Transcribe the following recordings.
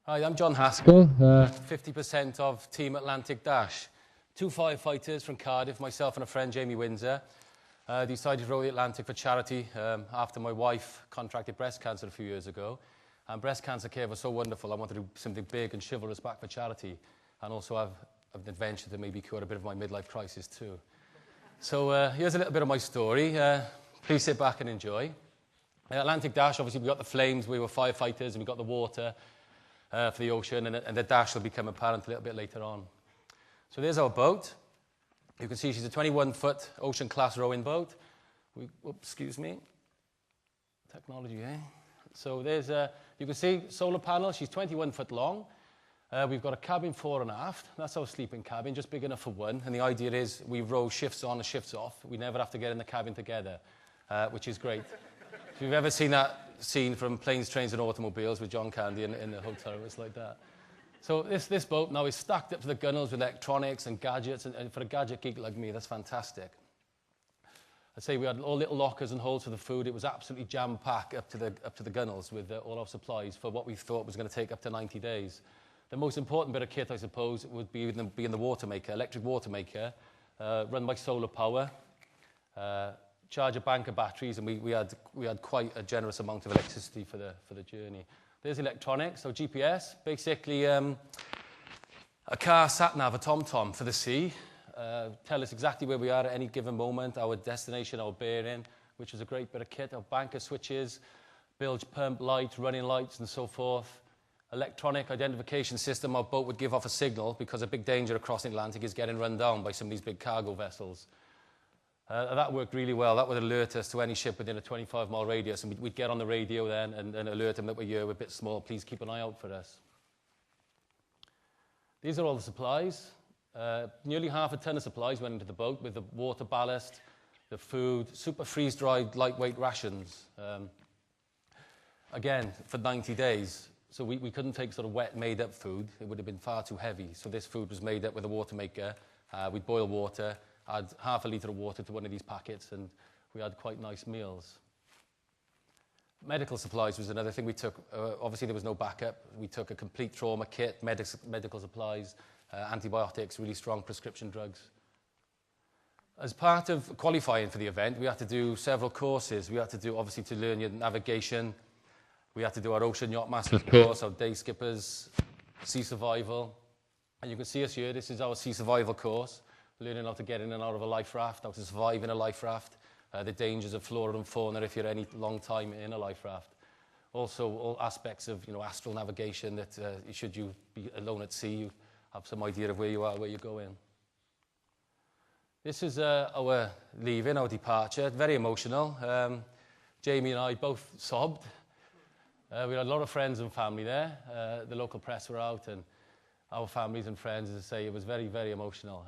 Hi, I'm John Haskell, 50% of Team Atlantic Dash. Two firefighters from Cardiff, myself and a friend, Jamie Windsor, decided to row the Atlantic for charity after my wife contracted breast cancer a few years ago. And breast cancer care was so wonderful, I wanted to do something big and chivalrous back for charity, and also have an adventure to maybe cure a bit of my midlife crisis too. So here's a little bit of my story. Please sit back and enjoy. Atlantic Dash, obviously we got the flames, we were firefighters, and we got the water for the ocean, and the dash will become apparent a little bit later on. So there's our boat. You can see she's a 21-foot ocean-class rowing boat. Excuse me. Technology, eh? So there's, you can see, solar panel. She's 21 foot long. We've got a cabin fore and aft. That's our sleeping cabin, just big enough for one. And the idea is we row shifts on and shifts off. We never have to get in the cabin together, which is great. If you've ever seen that scene from Planes, Trains and Automobiles with John Candy in the hotel, it's like that. So this boat now is stacked up to the gunnels with electronics and gadgets, and for a gadget geek like me, that's fantastic. I'd say we had all little lockers and holes for the food. It was absolutely jam-packed up to the gunnels with all our supplies for what we thought was going to take up to 90 days. The most important bit of kit, I suppose, would be in the water maker, electric water maker, run by solar power. Charge a bank of batteries, and we had quite a generous amount of electricity for the journey. There's electronics, so GPS, basically a car sat-nav, a tom-tom for the sea. Tell us exactly where we are at any given moment, our destination, our bearing, which is a great bit of kit. Our banker switches, bilge pump, light, running lights, and so forth. Electronic identification system, our boat would give off a signal because a big danger across the Atlantic is getting run down by some of these big cargo vessels. That worked really well. That would alert us to any ship within a 25-mile radius, and we'd get on the radio then and alert them that we're here, we're a bit small, please keep an eye out for us. These are all the supplies. Nearly half a ton of supplies went into the boat with the water ballast, the food, super freeze-dried lightweight rations. Again, for 90 days. So we couldn't take sort of wet, made-up food. It would have been far too heavy. So this food was made up with a water maker. We'd boil water, add half a litre of water to one of these packets, and we had quite nice meals. Medical supplies was another thing we took. Obviously, there was no backup. We took a complete trauma kit, medical supplies, antibiotics, really strong prescription drugs. As part of qualifying for the event, we had to do several courses. We had to do, obviously, to learn your navigation. We had to do our Ocean Yacht Masters course, our day skippers, sea survival. And you can see us here. This is our sea survival course, learning how to get in and out of a life raft, how to survive in a life raft, the dangers of flora and fauna if you're any long time in a life raft. Also, all aspects of astral navigation that should you be alone at sea, you have some idea of where you are, where you're going. This is our leaving, our departure. Very emotional. Jamie and I both sobbed. We had a lot of friends and family there. The local press were out, and our families and friends, as I say, it was very, very emotional.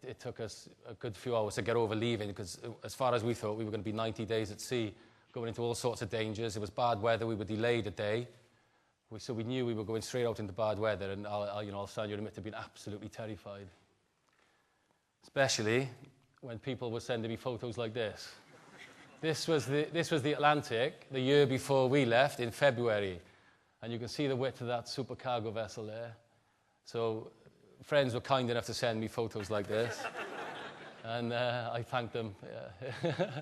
It took us a good few hours to get over leaving, because as far as we thought, we were going to be 90 days at sea, going into all sorts of dangers. It was bad weather. We were delayed a day. So we knew we were going straight out into bad weather, and I'll stand you admit to being absolutely terrified. Especially when people were sending me photos like this. This was the Atlantic the year before we left in February. And you can see the width of that supercargo vessel there. So friends were kind enough to send me photos like this. And I thanked them. Yeah.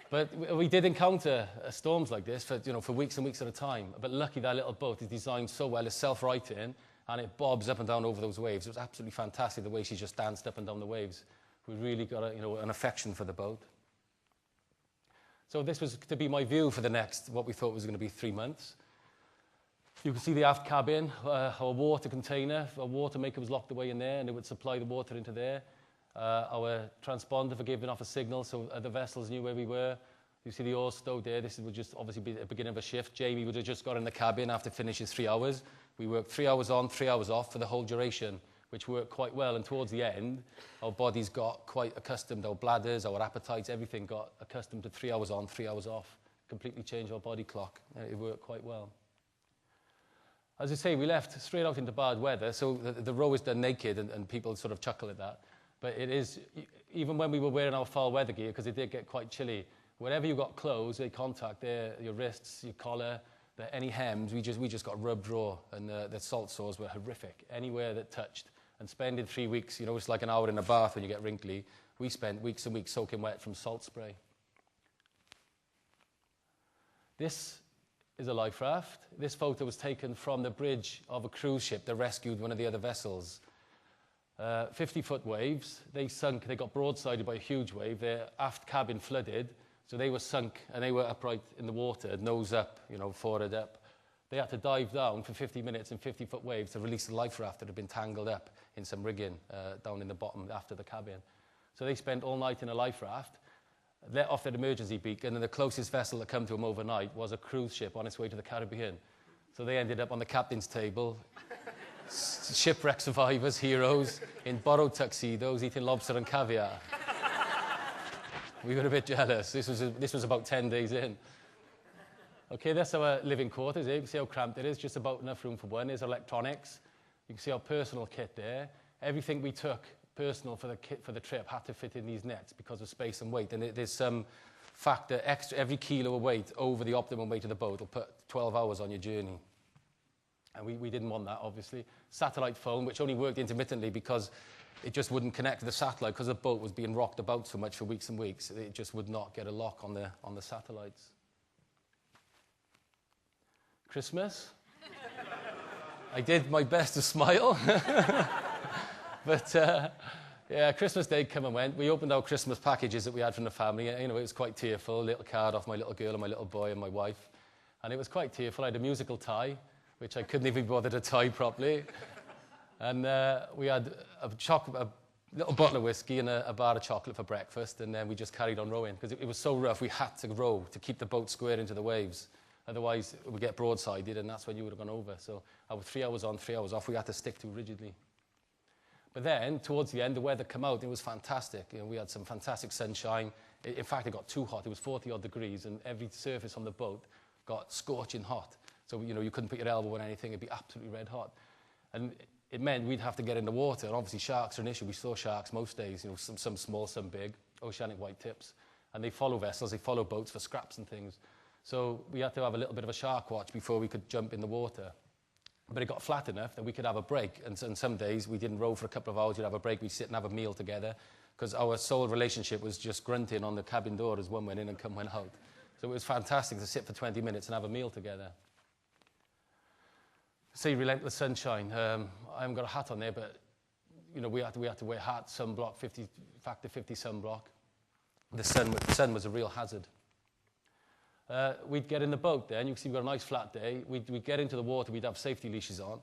But we did encounter storms like this for weeks and weeks at a time. But lucky that little boat is designed so well, it's self-righting, and it bobs up and down over those waves. It was absolutely fantastic the way she just danced up and down the waves. We really got an affection for the boat. So this was to be my view for the next, what we thought was going to be 3 months. You can see the aft cabin, our water container. Our water maker was locked away in there, and it would supply the water into there. Our transponder for giving off a signal, so the vessels knew where we were. You see the oars stowed there. This would just obviously be the beginning of a shift. Jamie would have just got in the cabin after finishing 3 hours. We worked 3 hours on, 3 hours off for the whole duration, which worked quite well. And towards the end, our bodies got quite accustomed. Our bladders, our appetites, everything got accustomed to 3 hours on, 3 hours off. Completely changed our body clock. It worked quite well. As I say, we left straight out into bad weather, so the row is done naked, and people sort of chuckle at that. But it is, even when we were wearing our foul weather gear, because it did get quite chilly, wherever you got clothes, they contact your wrists, your collar, that any hems, we just got rubbed raw, and the salt sores were horrific anywhere that touched. And spending 3 weeks, you know, it's like an hour in a bath when you get wrinkly. We spent weeks and weeks soaking wet from salt spray. This is a life raft. This photo was taken from the bridge of a cruise ship that rescued one of the other vessels. 50-foot waves. They sunk, they got broadsided by a huge wave. Their aft cabin flooded, so they were sunk and they were upright in the water, nose up, you know, forward up. They had to dive down for 50 minutes in 50-foot waves to release the life raft that had been tangled up in some rigging down in the bottom after the cabin. So they spent all night in a life raft, let off their emergency beacon, and the closest vessel that came to them overnight was a cruise ship on its way to the Caribbean. So they ended up on the captain's table, shipwreck survivors, heroes, in borrowed tuxedos, eating lobster and caviar. We were a bit jealous. This was about 10 days in. Okay, that's our living quarters. You can see how cramped it is, just about enough room for one. There's electronics. You can see our personal kit there. Everything we took personal for the kit for the trip had to fit in these nets because of space and weight. And there's some factor, extra, every kilo of weight over the optimum weight of the boat will put 12 hours on your journey. And we didn't want that, obviously. Satellite phone, which only worked intermittently because it just wouldn't connect to the satellite because the boat was being rocked about so much for weeks and weeks. It just would not get a lock on the satellites. Christmas. I did my best to smile. But, yeah, Christmas Day come and went. We opened our Christmas packages that we had from the family. You know, it was quite tearful. A little card off my little girl and my little boy and my wife. And it was quite tearful. I had a musical tie, which I couldn't even bother to tie properly. And we had a little bottle of whiskey and a bar of chocolate for breakfast, and then we just carried on rowing because it was so rough. We had to row to keep the boat square into the waves. Otherwise, it would get broadsided, and that's when you would have gone over. So our 3 hours on, 3 hours off, we had to stick to rigidly. But then, towards the end, the weather came out. It was fantastic. You know, we had some fantastic sunshine. In fact, it got too hot. It was 40-odd degrees, and every surface on the boat got scorching hot. So, you know, you couldn't put your elbow on anything. It'd be absolutely red hot. And it meant we'd have to get in the water. And obviously, sharks are an issue. We saw sharks most days, you know, some small, some big, oceanic white tips. And they follow vessels. They follow boats for scraps and things. So we had to have a little bit of a shark watch before we could jump in the water. But it got flat enough that we could have a break. And some days we didn't row for a couple of hours. We'd have a break. We'd sit and have a meal together because our sole relationship was just grunting on the cabin door as one went in and come went out. So it was fantastic to sit for 20 minutes and have a meal together. See, relentless sunshine. I haven't got a hat on there, but you know we had to wear hats, sunblock, factor 50 sunblock. The sun was a real hazard. We'd get in the boat then. You can see we've got a nice flat day. We'd get into the water. We'd have safety leashes on,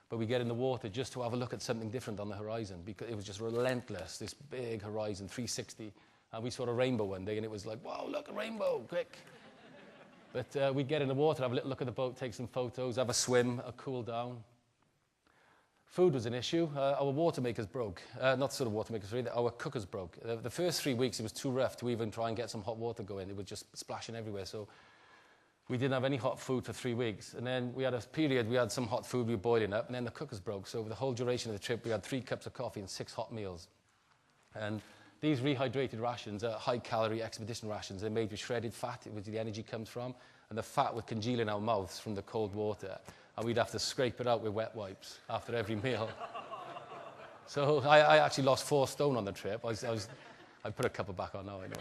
but we'd get in the water just to have a look at something different on the horizon because it was just relentless, this big horizon, 360. And we saw a rainbow one day, and it was like, wow, look, a rainbow, quick. But we'd get in the water, have a little look at the boat, take some photos, have a swim, a cool down. Food was an issue. Our water makers broke. Not sort of water makers, really, our cookers broke. The first 3 weeks, it was too rough to even try and get some hot water going. It was just splashing everywhere. So we didn't have any hot food for 3 weeks. And then we had a period, we had some hot food we were boiling up, and then the cookers broke. So over the whole duration of the trip, we had 3 cups of coffee and 6 hot meals. And these rehydrated rations are high-calorie expedition rations. They're made with shredded fat, which the energy comes from, and the fat would congeal in our mouths from the cold water. And we'd have to scrape it out with wet wipes after every meal. So I actually lost 4 stone on the trip. I put a couple back on now, I know.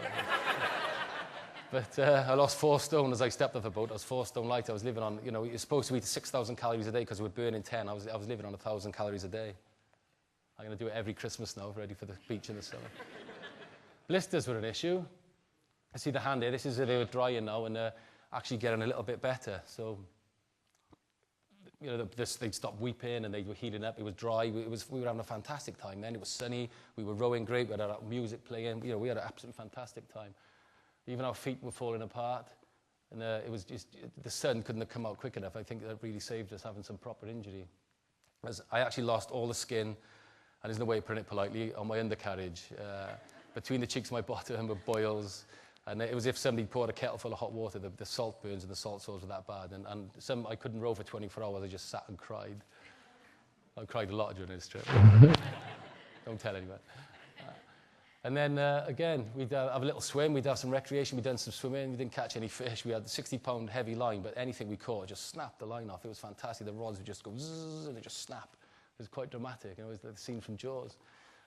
But I lost 4 stone as I stepped off the boat. I was 4 stone light. I was living on, you know, you're supposed to eat 6,000 calories a day because we're burning 10. I was living on 1,000 calories a day. I'm going to do it every Christmas now, ready for the beach in the summer. Blisters were an issue. I see the hand there. This is they were drying now and actually getting a little bit better. So, you know, they'd stop weeping and they were healing up. It was dry. We were having a fantastic time then. It was sunny. We were rowing great. We had our music playing. You know, we had an absolutely fantastic time. Even our feet were falling apart. And it was just, the sun couldn't have come out quick enough. I think that really saved us having some proper injury. As I actually lost all the skin, and there's no way of putting it politely, on my undercarriage. Between the cheeks of my bottom were boils. And it was as if somebody poured a kettle full of hot water. The salt burns and the salt sores were that bad. And I couldn't row for 24 hours. I just sat and cried. I cried a lot during this trip. Don't tell anyone. And then, again, we'd have a little swim, we'd have some recreation, we'd done some swimming, we didn't catch any fish, we had a 60-pound heavy line, but anything we caught just snapped the line off. It was fantastic. The rods would just go zzz, and they just snap. It was quite dramatic, you know, it was like the scene from Jaws.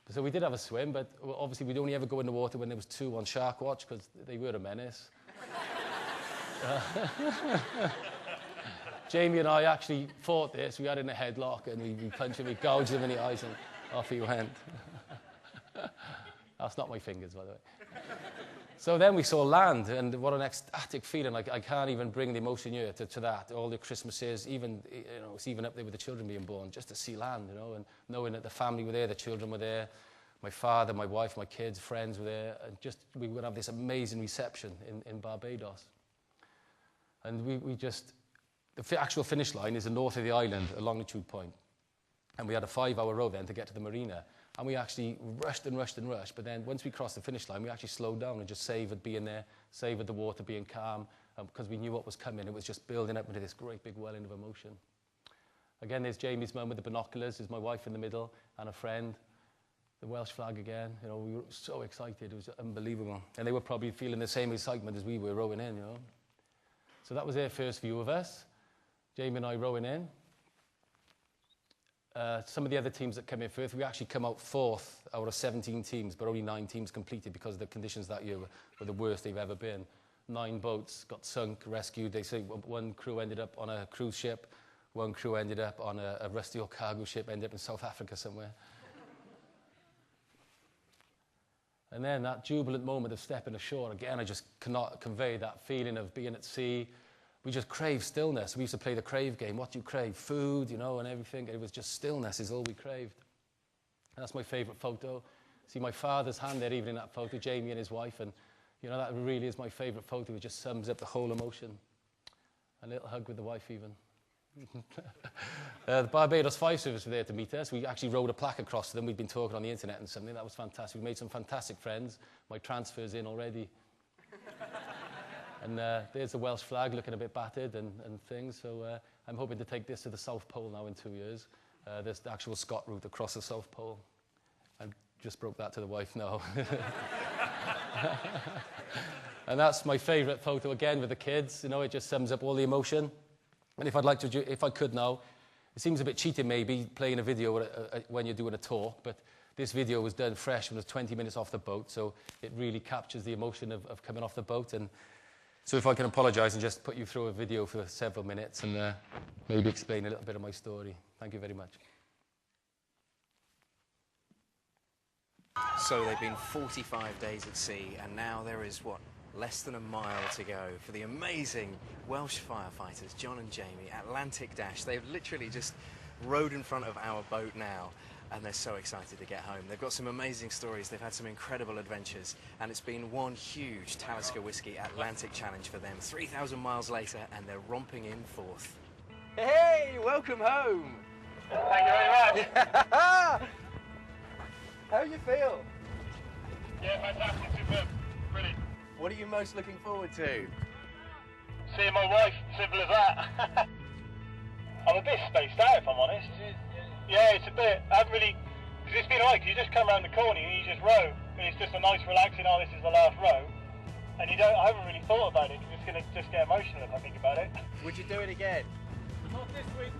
So we did have a swim, but obviously we'd only ever go in the water when there was 2 on shark watch, because they were a menace. Jamie and I actually fought this. We had it in a headlock, and we punched him, we gouged him in the eyes, and off he went. That's not my fingers, by the way. So then we saw land, and what an ecstatic feeling. Like, I can't even bring the emotion here to that. All the Christmases, even, you know, it's even up there with the children being born, just to see land, you know, and knowing that the family were there, the children were there, my father, my wife, my kids, friends were there, and just, we would have this amazing reception in Barbados. And the actual finish line is the north of the island, a longitude point. And we had a 5-hour row then to get to the marina. And we actually rushed and rushed and rushed. But then once we crossed the finish line, we actually slowed down and just savoured being there, savoured the water being calm, because we knew what was coming. It was just building up into this great big welling of emotion. Again, there's Jamie's mum with the binoculars. There's my wife in the middle and a friend. The Welsh flag again. You know, we were so excited. It was unbelievable. And they were probably feeling the same excitement as we were rowing in, you know. So that was their first view of us. Jamie and I rowing in. Some of the other teams that come in first, we actually come out 4th out of 17 teams, but only 9 teams completed because the conditions that year were the worst they've ever been. 9 boats got sunk, rescued. They say one crew ended up on a cruise ship, one crew ended up on a rusty old cargo ship, ended up in South Africa somewhere. And then that jubilant moment of stepping ashore, again, I just cannot convey that feeling of being at sea. We just crave stillness. We used to play the crave game. What do you crave? Food, you know, and everything. It was just stillness is all we craved. And that's my favourite photo. See my father's hand there, even in that photo, Jamie and his wife. And, you know, that really is my favourite photo. It just sums up the whole emotion. A little hug with the wife, even. The Barbados Fire Service were there to meet us. We actually wrote a plaque across to them. We'd been talking on the internet and something. That was fantastic. We made some fantastic friends. My transfer's in already. And there's the Welsh flag looking a bit battered and things. So I'm hoping to take this to the South Pole now in 2 years. There's the actual Scott route across the South Pole. I just broke that to the wife now. And that's my favourite photo again with the kids. You know, it just sums up all the emotion. And if I could now, it seems a bit cheating maybe playing a video when you're doing a talk, but this video was done fresh when it was 20 minutes off the boat, so it really captures the emotion of coming off the boat. And so if I can apologise and just put you through a video for several minutes and maybe explain a little bit of my story. Thank you very much. So they've been 45 days at sea, and now there is, what, less than a mile to go for the amazing Welsh firefighters, John and Jamie, Atlantic Dash. They've literally just rowed in front of our boat now, and they're so excited to get home. They've got some amazing stories, they've had some incredible adventures, and it's been one huge Talisker Whiskey Atlantic challenge for them. 3,000 miles later, and they're romping in 4th. Hey, welcome home! Thank you very much. How do you feel? Yeah, fantastic, superb, brilliant. What are you most looking forward to? Seeing my wife, simple as that. I'm a bit spaced out, if I'm honest. Yeah, it's a bit, I haven't really, because it's been alright, because you just come around the corner and you just row, and it's just a nice relaxing, oh, this is the last row, and I haven't really thought about it, because it's going to just get emotional if I think about it. Would you do it again? Not this week.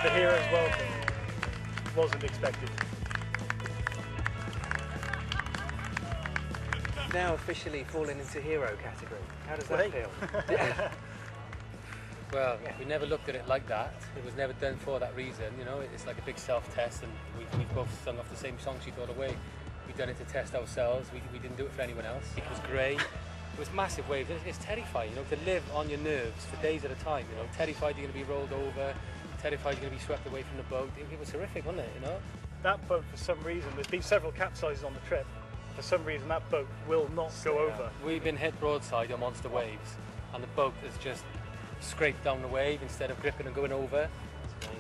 The hero's welcome wasn't expected. Now officially fallen into hero category. How does that feel? Well, we never looked at it like that. It was never done for that reason, you know. It's like a big self-test, and we've both sung off the same song sheet all the way. We've done it to test ourselves. We didn't do it for anyone else. It was grey. It was massive waves. It's terrifying, you know, to live on your nerves for days at a time, you know. Terrified you're going to be rolled over, terrified you're going to be swept away from the boat. It was horrific, wasn't it, you know? That boat, for some reason, there's been several capsizes on the trip. For some reason, that boat will not go over. We've been hit broadside on monster waves, and the boat has just scraped down the wave instead of gripping and going over.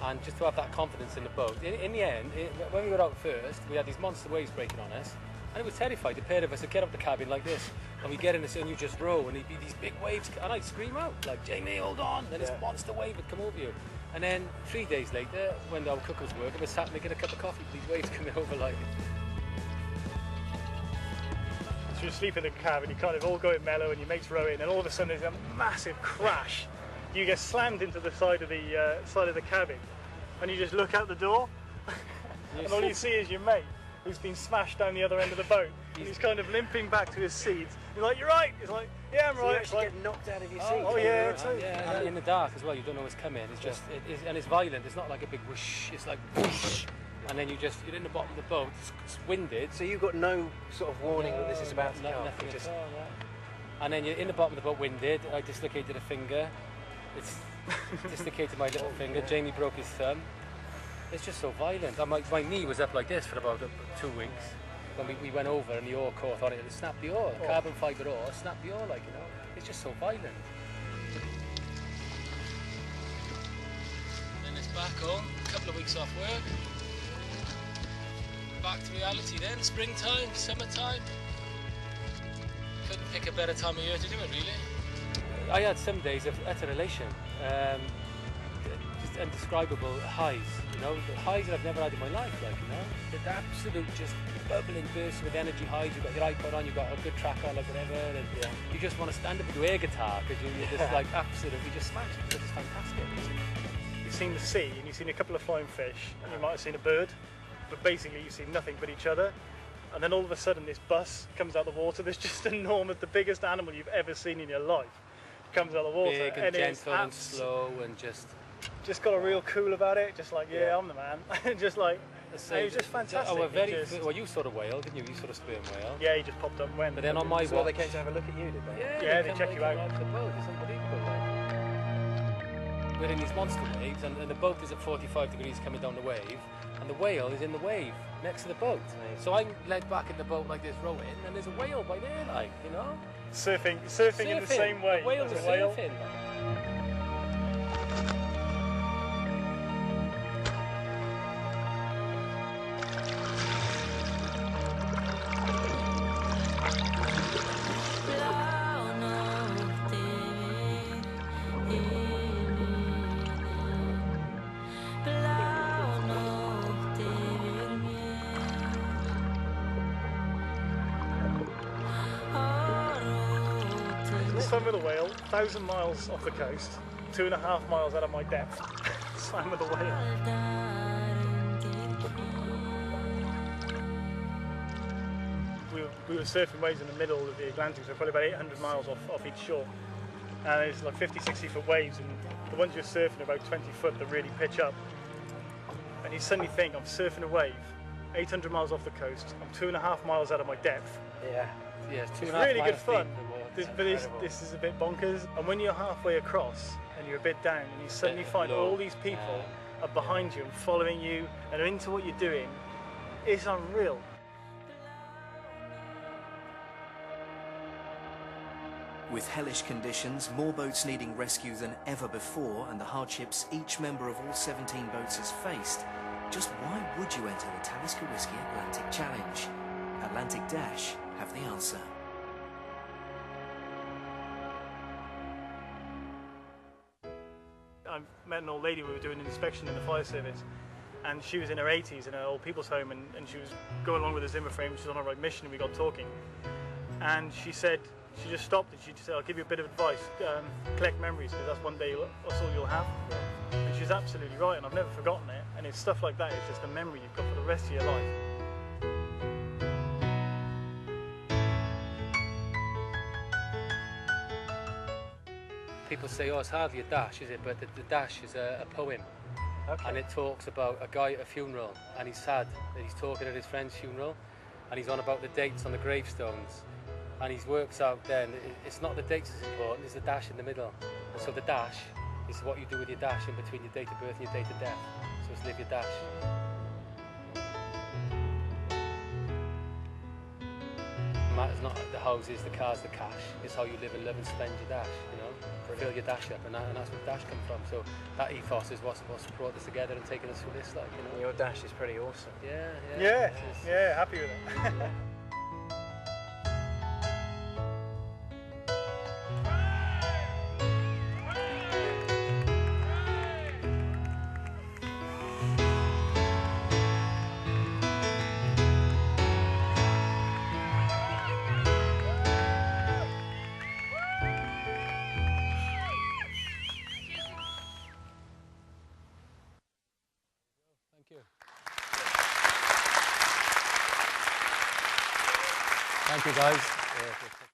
And just to have that confidence in the boat. In the end, when we got out first, we had these monster waves breaking on us, And it was terrified. The pair of us would get up the cabin like this, and we get in this, and you just row, and there'd be these big waves, and I'd scream out, like, Jamie, hold on, and this monster wave would come over you. And then 3 days later, when our cook was working, we sat making a cup of coffee with these waves coming over like. So you sleep in the cabin, you kind of all going mellow, and your mates row in, and all of a sudden there's a massive crash. You get slammed into the side of the cabin, and you just look out the door, and all you see is your mate, who's been smashed down the other end of the boat. And he's kind of limping back to his seat. You're like, you're right. He's like, yeah, I'm So right. you It's actually like, get knocked out of your seat. oh yeah, Yeah, in the dark as well, you don't know what's coming. It's just, and it's violent. It's not like a big whoosh. It's like whoosh, and then you're in the bottom of the boat. It's winded. So you've got no sort of warning that this is about to come. Nothing at all, And then you're in the bottom of the boat, winded. I dislocated a finger. It's dislocated my little finger. Jamie broke his thumb. It's just so violent. My knee was up like this for about 2 weeks. When we went over and the oar caught on it, and it snapped the oar. Carbon fibre oar snapped the oar, like, you know. It's just so violent. Then it's back home, a couple of weeks off work. Back to reality then, springtime, summertime. Couldn't pick a better time of year to do it, really. I had some days of utter elation. Just indescribable highs, you know, the highs that I've never had in my life, like, you know, the absolute just bubbling burst with energy highs. You've got your iPod on, you've got a good track on, like whatever, and you just want to stand up and do air guitar because you're just like absolutely just smashed. It's just fantastic. you've seen the sea and you've seen a couple of flying fish, and you might have seen a bird, but basically you've seen nothing but each other. And then all of a sudden this bus comes out of the water. There's just enormous, the biggest animal you've ever seen in your life comes out of the water. Big and gentle and slow and just got a real cool about it. Just like, yeah, I'm the man. Just like, it was just fantastic. Well, you saw a whale, didn't you? You saw a sperm whale. Yeah, he just popped up and went. But then on my watch, they came to have a look at you, did they? Yeah, they check you out. The boat. It's unbelievable. Like. We're in these monster waves, and the boat is at 45 degrees coming down the wave, and the whale is in the wave next to the boat. Amazing. So I'm led back in the boat like this, rowing, and there's a whale by there, like, you know. Surfing in the same way. The whale was surfing. Swam with a whale, 1,000 miles off the coast, 2.5 miles out of my depth. Swam with a whale. We were surfing waves in the middle of the Atlantic, so probably about 800 miles off each shore. And it's like 50, 60 foot waves, and the ones you're surfing are about 20 foot that really pitch up. And you suddenly think, I'm surfing a wave, 800 miles off the coast, I'm 2.5 miles out of my depth. Yeah, it's really good fun. But this is a bit bonkers. And when you're halfway across and you're a bit down and you suddenly find all these people are behind you and following you and are into what you're doing, it's unreal. With hellish conditions, more boats needing rescue than ever before, and the hardships each member of all 17 boats has faced, just why would you enter the Talisker Whiskey Atlantic Challenge? Atlantic Dash have the answer. I met an old lady. We were doing an inspection in the fire service, and she was in her 80s in an old people's home, and she was going along with the Zimmer frame. She was on her right mission, and we got talking. And she said, she just stopped and she just said, I'll give you a bit of advice, collect memories, because that's one day that's all you'll have. And she's absolutely right, and I've never forgotten it. And it's stuff like that, it's just a memory you've got for the rest of your life. People say, oh, it's hardly a dash, is it? But the dash is a poem. Okay. And it talks about a guy at a funeral, and he's sad that he's talking at his friend's funeral, and he's on about the dates on the gravestones, and he works out then, it's not the dates that's important, it's the dash in the middle. And so the dash is what you do with your dash in between your date of birth and your date of death. So it's live your dash. It matters not the houses, the cars, the cash. It's how you live and love and spend your dash, you know. Fill your dash up, and that's where dash come from. So that ethos is what's brought us together and taken us through this, like, you know. Your dash is pretty awesome. Yeah, happy with it. Thank you. Thank you, guys.